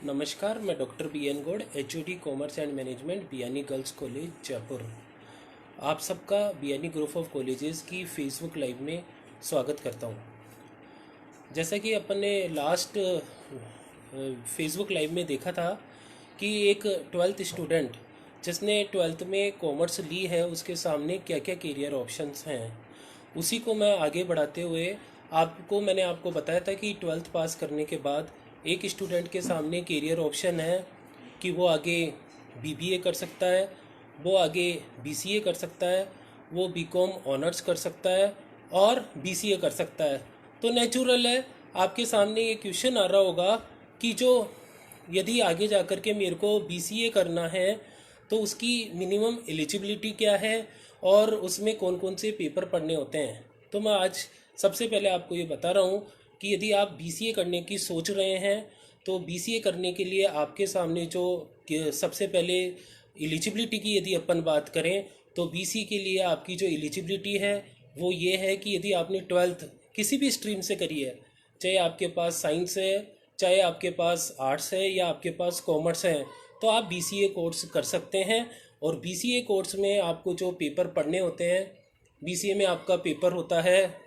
नमस्कार, मैं doctor B N Gaur, HOD commerce and management, Biyani girls college Jaipur. आप सबका बियानी ग्रुप ऑफ कॉलेजेस की फेसबुक लाइव में स्वागत करता हूं। जैसा कि अपन ने लास्ट फेसबुक लाइव में देखा था कि एक ट्वेल्थ स्टूडेंट जिसने ट्वेल्थ में कॉमर्स ली है उसके सामने क्या क्या करियर ऑप्शंस हैं, उसी को मैं आगे बढ़ाते हुए मैंने आपको बताया था कि ट्वेल्थ पास करने के बाद एक स्टूडेंट के सामने करियर ऑप्शन है कि वो आगे बीबीए कर सकता है, वो आगे बीसीए कर सकता है, वो बीकॉम ऑनर्स कर सकता है और बीसीए कर सकता है। तो नेचुरल है आपके सामने ये क्वेश्चन आ रहा होगा कि जो यदि आगे जाकर के मेरे को बीसीए करना है तो उसकी मिनिमम एलिजिबिलिटी क्या है और उसमें कौन कौन से पेपर पढ़ने होते हैं। तो मैं आज सबसे पहले आपको ये बता रहा हूँ कि यदि आप बीसीए करने की सोच रहे हैं तो बीसीए करने के लिए आपके सामने जो सबसे पहले एलिजिबिलिटी की यदि अपन बात करें तो बीसीए के लिए आपकी जो एलिजिबिलिटी है वो ये है कि यदि आपने ट्वेल्थ किसी भी स्ट्रीम से करी है, चाहे आपके पास साइंस है, चाहे आपके पास आर्ट्स है या आपके पास कॉमर्स है, तो आप बीसीए कोर्स कर सकते हैं। और बीसीए कोर्स में आपको जो पेपर पढ़ने होते हैं, बीसीए में आपका पेपर होता है,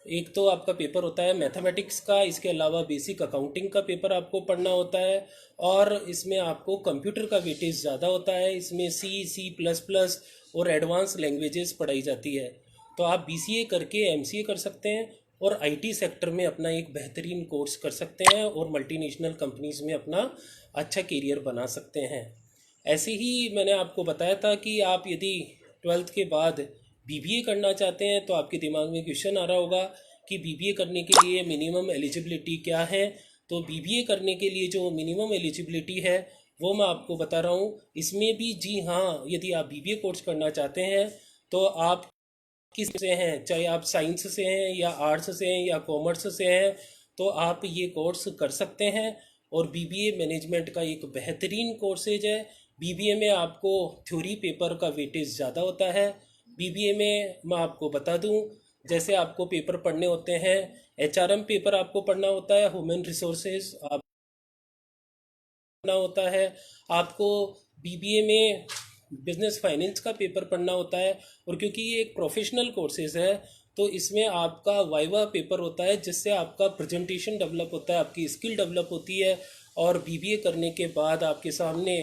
एक तो आपका पेपर होता है मैथमेटिक्स का, इसके अलावा बेसिक अकाउंटिंग का पेपर आपको पढ़ना होता है और इसमें आपको कंप्यूटर का वेटेज ज़्यादा होता है। इसमें सी प्लस प्लस और एडवांस लैंग्वेजेस पढ़ाई जाती है। तो आप बीसीए करके एमसीए कर सकते हैं और आईटी सेक्टर में अपना एक बेहतरीन कोर्स कर सकते हैं और मल्टीनेशनल कंपनीज़ में अपना अच्छा करियर बना सकते हैं। ऐसे ही मैंने आपको बताया था कि आप यदि ट्वेल्थ के बाद बीबीए करना चाहते हैं तो आपके दिमाग में क्वेश्चन आ रहा होगा कि बीबीए करने के लिए मिनिमम एलिजिबिलिटी क्या है। तो बीबीए करने के लिए जो मिनिमम एलिजिबिलिटी है वो मैं आपको बता रहा हूँ। इसमें भी जी हाँ, यदि आप बीबीए कोर्स करना चाहते हैं तो आप किस से हैं, चाहे आप साइंस से हैं या आर्ट्स से हैं या कॉमर्स से हैं, तो आप ये कोर्स कर सकते हैं। और बीबीए मैनेजमेंट का एक बेहतरीन कोर्सेज है। बीबीए में आपको थ्योरी पेपर का वेटेज ज़्यादा होता है। बीबीए में मैं आपको बता दूं, जैसे आपको पेपर पढ़ने होते हैं, एचआरएम पेपर आपको पढ़ना होता है, ह्यूमन रिसोर्सेज आप पढ़ना होता है, आपको बीबीए में बिजनेस फाइनेंस का पेपर पढ़ना होता है। और क्योंकि ये एक प्रोफेशनल कोर्सेज है तो इसमें आपका वाइवा पेपर होता है जिससे आपका प्रेजेंटेशन डेवलप होता है, आपकी स्किल डेवलप होती है। और बीबीए करने के बाद आपके सामने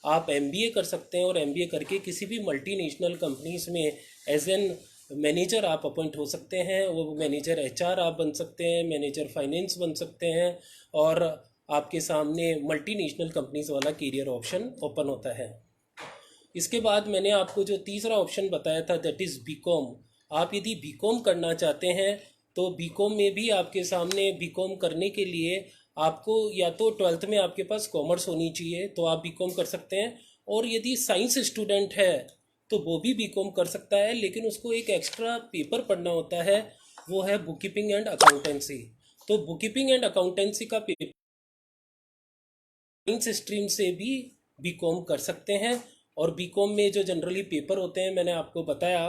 आप एमबीए कर सकते हैं और एमबीए करके किसी भी मल्टीनेशनल कंपनीज में एज एन मैनेजर आप अपॉइंट हो सकते हैं। वो मैनेजर एचआर आप बन सकते हैं, मैनेजर फाइनेंस बन सकते हैं और आपके सामने मल्टीनेशनल कंपनीज वाला करियर ऑप्शन ओपन होता है। इसके बाद मैंने आपको जो तीसरा ऑप्शन बताया था दैट इज़ बीकॉम। आप यदि बीकॉम करना चाहते हैं तो बीकॉम में भी आपके सामने बीकॉम करने के लिए आपको या तो ट्वेल्थ में आपके पास कॉमर्स होनी चाहिए तो आप बीकॉम कर सकते हैं। और यदि साइंस स्टूडेंट है तो वो भी बीकॉम कर सकता है, लेकिन उसको एक एक्स्ट्रा पेपर पढ़ना होता है, वो है बुक कीपिंग एंड अकाउंटेंसी। तो बुक कीपिंग एंड अकाउंटेंसी का पेपर साइंस स्ट्रीम से भी बीकॉम कर सकते हैं। और बीकॉम में जो जनरली पेपर होते हैं, मैंने आपको बताया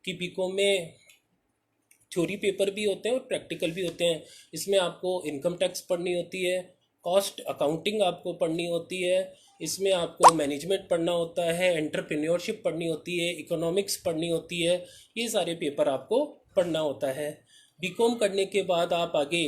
कि बीकॉम में थ्योरी पेपर भी होते हैं और प्रैक्टिकल भी होते हैं। इसमें आपको इनकम टैक्स पढ़नी होती है, कॉस्ट अकाउंटिंग आपको पढ़नी होती है, इसमें आपको मैनेजमेंट पढ़ना होता है, एंटरप्रेन्योरशिप पढ़नी होती है, इकोनॉमिक्स पढ़नी होती है। ये सारे पेपर आपको पढ़ना होता है। बीकॉम करने के बाद आप आगे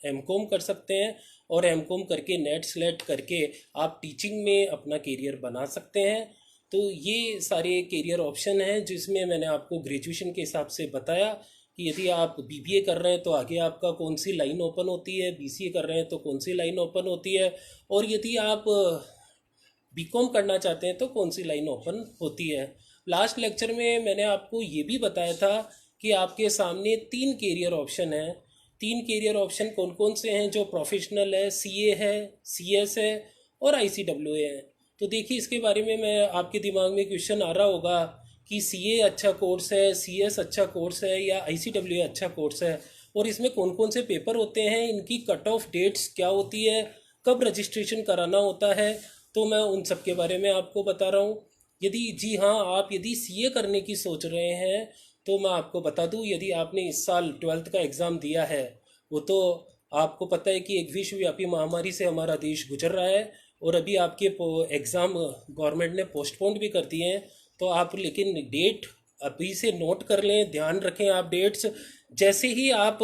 एमकॉम कर सकते हैं और एमकॉम करके नेट सेलेक्ट करके आप टीचिंग में अपना करियर बना सकते हैं। तो ये सारे करियर ऑप्शन हैं जिसमें मैंने आपको ग्रेजुएशन के हिसाब से बताया कि यदि आप बीबीए कर रहे हैं तो आगे आपका कौन सी लाइन ओपन होती है, बीसीए कर रहे हैं तो कौन सी लाइन ओपन होती है, और यदि आप बीकॉम करना चाहते हैं तो कौन सी लाइन ओपन होती है। लास्ट लेक्चर में मैंने आपको ये भी बताया था कि आपके सामने 3 करियर ऑप्शन हैं। 3 करियर ऑप्शन कौन कौन से हैं जो प्रोफेशनल है, सीए है, सीएस है और आईसीडब्ल्यूए है। तो देखिए, इसके बारे में मैं आपके दिमाग में क्वेश्चन आ रहा होगा कि सीए अच्छा कोर्स है, सीएस अच्छा कोर्स है या आईसीडब्ल्यूए अच्छा कोर्स है, और इसमें कौन कौन से पेपर होते हैं, इनकी कट ऑफ डेट्स क्या होती है, कब रजिस्ट्रेशन कराना होता है। तो मैं उन सब के बारे में आपको बता रहा हूँ। यदि जी हाँ, आप यदि सीए करने की सोच रहे हैं तो मैं आपको बता दूँ, यदि आपने इस साल ट्वेल्थ का एग्ज़ाम दिया है, वो तो आपको पता है कि एक विश्वव्यापी महामारी से हमारा देश गुजर रहा है और अभी आपके एग्ज़ाम गवर्नमेंट ने पोस्टपोन भी कर दिए हैं। तो आप लेकिन डेट अभी से नोट कर लें, ध्यान रखें आप डेट्स। जैसे ही आप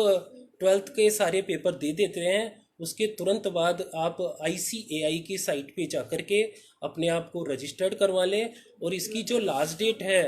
12th के सारे पेपर दे देते हैं उसके तुरंत बाद आप ICAI की साइट पे जा कर के अपने आप को रजिस्टर्ड करवा लें। और इसकी जो लास्ट डेट है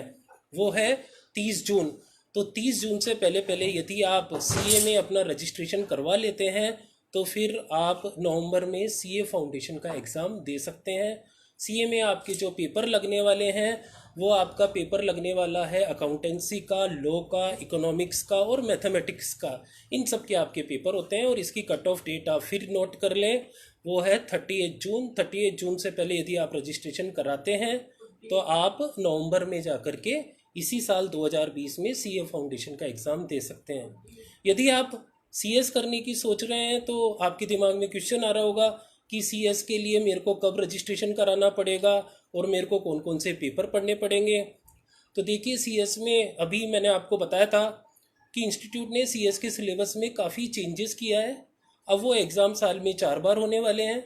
वो है 30 जून। तो 30 जून से पहले पहले यदि आप CA में अपना रजिस्ट्रेशन करवा लेते हैं तो फिर आप नवंबर में CA फाउंडेशन का एग्ज़ाम दे सकते हैं। CA में आपके जो पेपर लगने वाले हैं वो आपका पेपर लगने वाला है अकाउंटेंसी का, लॉ का, इकोनॉमिक्स का और मैथमेटिक्स का। इन सब के आपके पेपर होते हैं और इसकी कट ऑफ डेट आप फिर नोट कर लें, वो है 38 जून। 38 जून से पहले यदि आप रजिस्ट्रेशन कराते हैं तो आप नवंबर में जा कर के इसी साल 2020 में CA फाउंडेशन का एग्ज़ाम दे सकते हैं। यदि आप CS करने की सोच रहे हैं तो आपके दिमाग में क्वेश्चन आ रहा होगा कि CS के लिए मेरे को कब रजिस्ट्रेशन कराना पड़ेगा और मेरे को कौन कौन से पेपर पढ़ने पड़ेंगे। तो देखिए, CS में अभी मैंने आपको बताया था कि इंस्टीट्यूट ने CS के सिलेबस में काफ़ी चेंजेस किया है। अब वो एग्ज़ाम साल में 4 बार होने वाले हैं।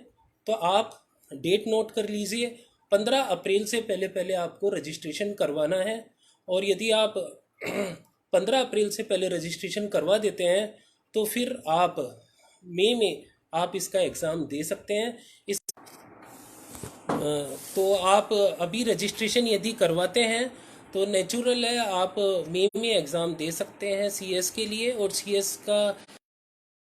तो आप डेट नोट कर लीजिए, 15 अप्रैल से पहले पहले आपको रजिस्ट्रेशन करवाना है। और यदि आप 15 अप्रैल से पहले रजिस्ट्रेशन करवा देते हैं तो फिर आप मई में आप इसका एग्ज़ाम दे सकते हैं। तो आप अभी रजिस्ट्रेशन यदि करवाते हैं तो नेचुरल है आप मई में एग्ज़ाम दे सकते हैं CS के लिए। और CS का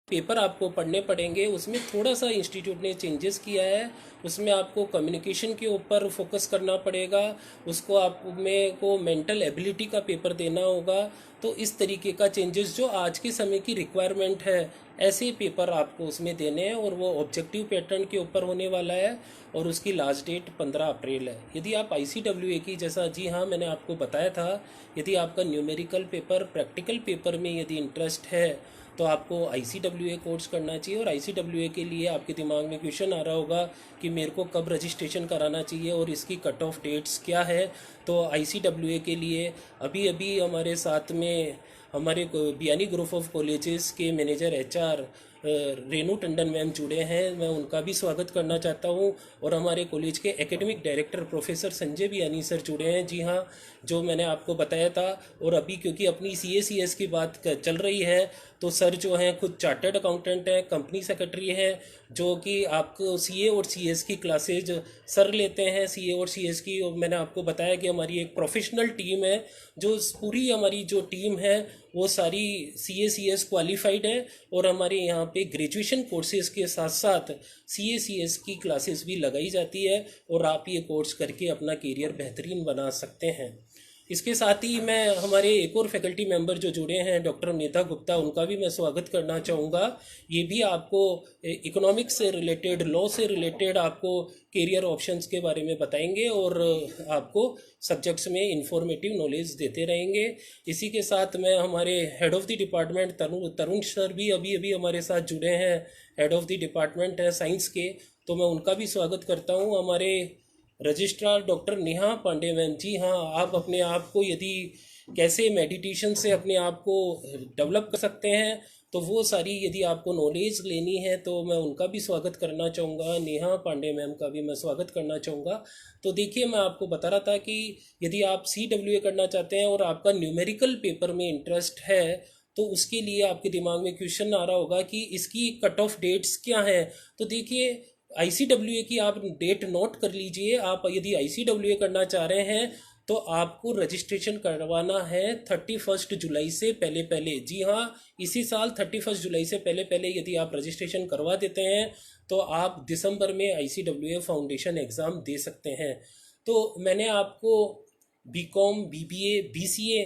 पेपर आपको पढ़ने पड़ेंगे, उसमें थोड़ा सा इंस्टीट्यूट ने चेंजेस किया है। उसमें आपको कम्युनिकेशन के ऊपर फोकस करना पड़ेगा, उसको आप में को मेंटल एबिलिटी का पेपर देना होगा। तो इस तरीके का चेंजेस जो आज के समय की रिक्वायरमेंट है, ऐसे पेपर आपको उसमें देने हैं और वो ऑब्जेक्टिव पैटर्न के ऊपर होने वाला है। और उसकी लास्ट डेट 15 अप्रैल है। यदि आप ICWA की, जैसा जी हाँ मैंने आपको बताया था, यदि आपका न्यूमेरिकल पेपर, प्रैक्टिकल पेपर में यदि इंटरेस्ट है तो आपको ICWA कोर्स करना चाहिए। और ICWA के लिए आपके दिमाग में क्वेश्चन आ रहा होगा कि मेरे को कब रजिस्ट्रेशन कराना चाहिए और इसकी कट ऑफ डेट्स क्या है। तो ICWA के लिए अभी अभी हमारे साथ में हमारे बियानी ग्रुप ऑफ कॉलेजेस के manager HR Renu Tandon ma'am जुड़े हैं, मैं उनका भी स्वागत करना चाहता हूं। और हमारे कॉलेज के academic director professor Sanjay Biyani sir जुड़े हैं, जी हाँ, जो मैंने आपको बताया था। और अभी क्योंकि अपनी CA/CS की बात चल रही है तो सर जो हैं खुद चार्टर्ड अकाउंटेंट हैं, कंपनी सेक्रेटरी हैं, जो कि आपको CA और CS की क्लासेज सर लेते हैं। CA और CS की, और मैंने आपको बताया कि हमारी एक प्रोफेशनल टीम है, जो पूरी हमारी जो टीम है वो सारी CA/CS क्वालिफाइड है। और हमारे यहाँ पे ग्रेजुएशन कोर्सेज के साथ साथ CA/CS की क्लासेस भी लगाई जाती है और आप ये कोर्स करके अपना करियर बेहतरीन बना सकते हैं। इसके साथ ही मैं हमारे एक और फैकल्टी मेंबर जो जुड़े हैं, डॉक्टर मेधा गुप्ता, उनका भी मैं स्वागत करना चाहूँगा। ये भी आपको इकोनॉमिक्स से रिलेटेड, लॉ से रिलेटेड आपको करियर ऑप्शंस के बारे में बताएंगे और आपको सब्जेक्ट्स में इंफॉर्मेटिव नॉलेज देते रहेंगे। इसी के साथ मैं हमारे head of the department Tarun sir भी अभी अभी हमारे साथ जुड़े हैं, हेड ऑफ़ द डिपार्टमेंट है साइंस के, तो मैं उनका भी स्वागत करता हूँ। हमारे registrar doctor Neha Pandey ma'am, जी हाँ, आप अपने आप को यदि कैसे मेडिटेशन से अपने आप को डेवलप कर सकते हैं तो वो सारी यदि आपको नॉलेज लेनी है तो मैं उनका भी स्वागत करना चाहूँगा। नेहा पांडे मैम का भी मैं स्वागत करना चाहूँगा। तो देखिए, मैं आपको बता रहा था कि यदि आप CWA करना चाहते हैं और आपका न्यूमेरिकल पेपर में इंटरेस्ट है तो उसके लिए आपके दिमाग में क्वेश्चन आ रहा होगा कि इसकी कट ऑफ डेट्स क्या हैं। तो देखिए, ICWA की आप डेट नोट कर लीजिए। आप यदि ICWA करना चाह रहे हैं तो आपको रजिस्ट्रेशन करवाना है 31 जुलाई से पहले पहले। जी हाँ, इसी साल 31 जुलाई से पहले पहले यदि आप रजिस्ट्रेशन करवा देते हैं तो आप दिसंबर में ICWA फाउंडेशन एग्ज़ाम दे सकते हैं। तो मैंने आपको BCom, BBA, BCA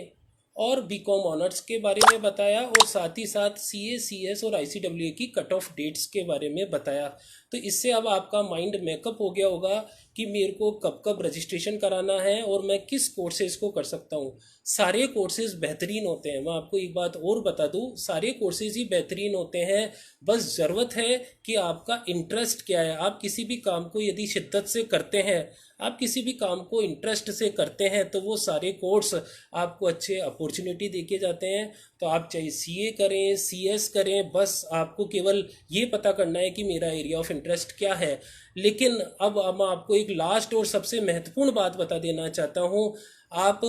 और BCom ऑनर्स के बारे में बताया और साथ ही साथ CA/CS और ICWA की कट ऑफ डेट्स के बारे में बताया। तो इससे अब आपका माइंड मेकअप हो गया होगा कि मेरे को कब कब रजिस्ट्रेशन कराना है और मैं किस कोर्सेज़ को कर सकता हूँ। सारे कोर्सेज़ बेहतरीन होते हैं, मैं आपको एक बात और बता दूँ, सारे कोर्सेज़ ही बेहतरीन होते हैं। बस ज़रूरत है कि आपका इंटरेस्ट क्या है। आप किसी भी काम को यदि शिद्दत से करते हैं, आप किसी भी काम को इंटरेस्ट से करते हैं तो वो सारे कोर्स आपको अच्छे अपॉर्चुनिटी देके जाते हैं। तो आप चाहे सीए करें, सीएस करें, बस आपको केवल ये पता करना है कि मेरा एरिया ऑफ इंटरेस्ट क्या है। लेकिन अब मैं आपको एक लास्ट और सबसे महत्वपूर्ण बात बता देना चाहता हूँ। आप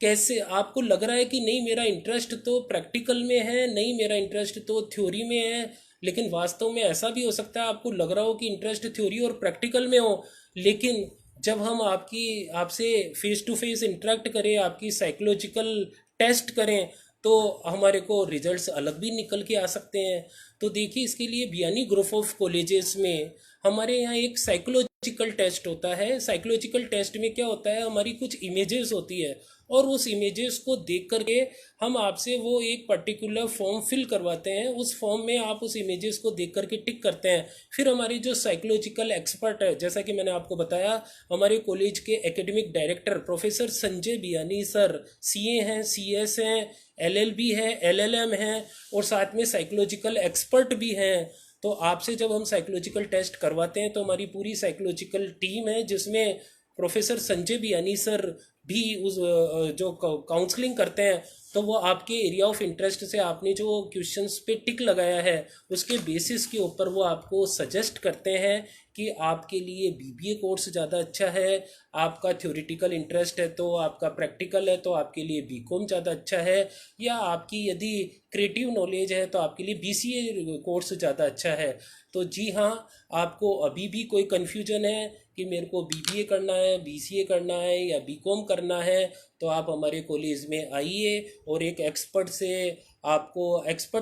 कैसे, आपको लग रहा है कि नहीं मेरा इंटरेस्ट तो प्रैक्टिकल में है, नहीं मेरा इंटरेस्ट तो थ्योरी में है, लेकिन वास्तव में ऐसा भी हो सकता है आपको लग रहा हो कि इंटरेस्ट थ्योरी और प्रैक्टिकल में हो, लेकिन जब हम आपसे फेस टू फेस इंटरेक्ट करें, आपकी साइकोलॉजिकल टेस्ट करें, तो हमारे को रिजल्ट्स अलग भी निकल के आ सकते हैं। तो देखिए, इसके लिए बियानी ग्रुप ऑफ कॉलेजेस में हमारे यहाँ एक साइकोलॉजिकल टेस्ट होता है। साइकोलॉजिकल टेस्ट में क्या होता है, हमारी कुछ इमेजेस होती है और उस इमेजेस को देख करके हम आपसे वो एक पर्टिकुलर फॉर्म फिल करवाते हैं। उस फॉर्म में आप उस इमेजेस को देख करके टिक करते हैं। फिर हमारी जो साइकोलॉजिकल एक्सपर्ट है, जैसा कि मैंने आपको बताया, हमारे कॉलेज के academic director professor Sanjay Biyani sir, CA हैं, सीएस हैं, एलएलबी है, एलएलएम है और साथ में साइकोलॉजिकल एक्सपर्ट भी हैं। तो आपसे जब हम साइकोलॉजिकल टेस्ट करवाते हैं तो हमारी पूरी साइकोलॉजिकल टीम है, जिसमें प्रोफेसर संजय बियानी सर भी उस जो काउंसलिंग करते हैं, तो वो आपके एरिया ऑफ इंटरेस्ट से आपने जो क्वेश्चंस पे टिक लगाया है उसके बेसिस के ऊपर वो आपको सजेस्ट करते हैं कि आपके लिए बीबीए कोर्स ज़्यादा अच्छा है, आपका थ्योरेटिकल इंटरेस्ट है तो आपका प्रैक्टिकल है तो आपके लिए बीकॉम ज़्यादा अच्छा है, या आपकी यदि क्रिएटिव नॉलेज है तो आपके लिए बीसीए कोर्स ज़्यादा अच्छा है। तो जी हाँ, आपको अभी भी कोई कन्फ्यूजन है कि मेरे को बीबीए करना है, बीसीए करना है या बीकॉम करना है, तो आप हमारे कॉलेज में आइए और एक एक्सपर्ट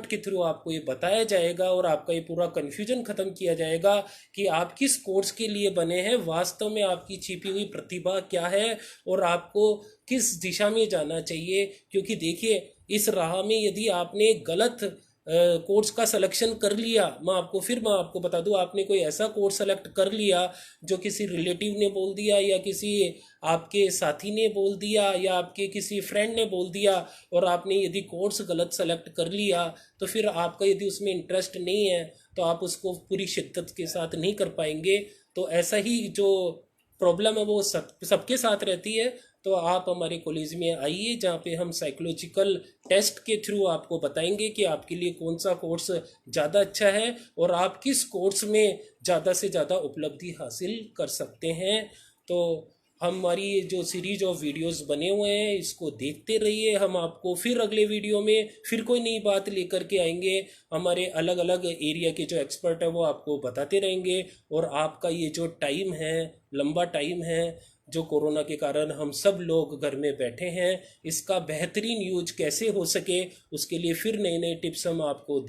के थ्रू आपको ये बताया जाएगा और आपका ये पूरा कन्फ्यूजन ख़त्म किया जाएगा कि आप किस कोर्स के लिए बने हैं, वास्तव में आपकी छिपी हुई प्रतिभा क्या है और आपको किस दिशा में जाना चाहिए। क्योंकि देखिए, इस राह में यदि आपने गलत कोर्स का सिलेक्शन कर लिया, मैं आपको बता दूं, आपने कोई ऐसा कोर्स सेलेक्ट कर लिया जो किसी रिलेटिव ने बोल दिया या किसी आपके साथी ने बोल दिया या आपके किसी फ्रेंड ने बोल दिया, और आपने यदि कोर्स गलत सेलेक्ट कर लिया, तो फिर आपका यदि उसमें इंटरेस्ट नहीं है तो आप उसको पूरी शिद्दत के साथ नहीं कर पाएंगे। तो ऐसा ही जो प्रॉब्लम है वो सबके साथ रहती है। तो आप हमारे कॉलेज में आइए, जहाँ पे हम साइकोलॉजिकल टेस्ट के थ्रू आपको बताएंगे कि आपके लिए कौन सा कोर्स ज़्यादा अच्छा है और आप किस कोर्स में ज़्यादा से ज़्यादा उपलब्धि हासिल कर सकते हैं। तो हमारी ये जो सीरीज ऑफ वीडियोस बने हुए हैं इसको देखते रहिए। हम आपको फिर अगले वीडियो में फिर कोई नई बात लेकर के आएंगे। हमारे अलग अलग एरिया के जो एक्सपर्ट है वो आपको बताते रहेंगे, और आपका ये जो टाइम है, लंबा टाइम है, जो कोरोना के कारण हम सब लोग घर में बैठे हैं, इसका बेहतरीन यूज कैसे हो सके उसके लिए फिर नए नए टिप्स हम आपको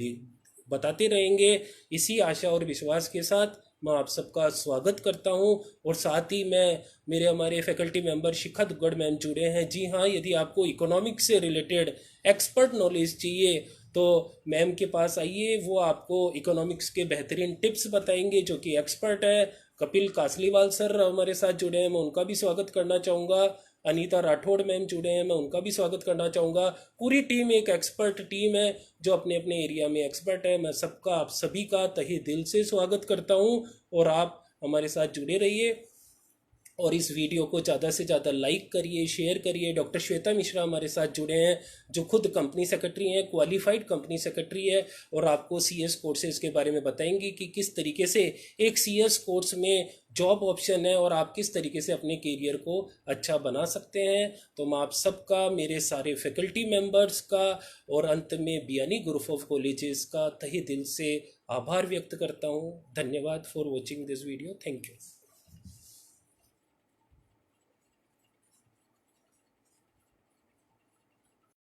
बताते रहेंगे। इसी आशा और विश्वास के साथ मैं आप सबका स्वागत करता हूं, और साथ ही हमारे फैकल्टी मेंबर शिखा दुग्गड़ मैम जुड़े हैं। जी हाँ, यदि आपको इकोनॉमिक्स से रिलेटेड एक्सपर्ट नॉलेज चाहिए तो मैम के पास आइए, वो आपको इकोनॉमिक्स के बेहतरीन टिप्स बताएंगे, जो कि एक्सपर्ट है। कपिल कासलीवाल सर हमारे साथ जुड़े हैं, मैं उनका भी स्वागत करना चाहूँगा। अनीता राठौड़ मैम जुड़े हैं, मैं उनका भी स्वागत करना चाहूँगा। पूरी टीम एक एक्सपर्ट टीम है जो अपने अपने एरिया में एक्सपर्ट है। मैं सबका, आप सभी का तहे दिल से स्वागत करता हूँ, और आप हमारे साथ जुड़े रहिए और इस वीडियो को ज़्यादा से ज़्यादा लाइक करिए, शेयर करिए। डॉक्टर श्वेता मिश्रा हमारे साथ जुड़े हैं, जो खुद कंपनी सेक्रेटरी हैं, क्वालिफाइड कंपनी सेक्रेटरी है, और आपको सीएस कोर्सेज के बारे में बताएंगी कि किस तरीके से एक सीएस कोर्स में जॉब ऑप्शन है और आप किस तरीके से अपने करियर को अच्छा बना सकते हैं। तो मैं आप सबका, मेरे सारे फैकल्टी मेंबर्स का और अंत में बियानी ग्रुप ऑफ कॉलेजेस का तहे दिल से आभार व्यक्त करता हूँ। धन्यवाद for watching this video. Thank you.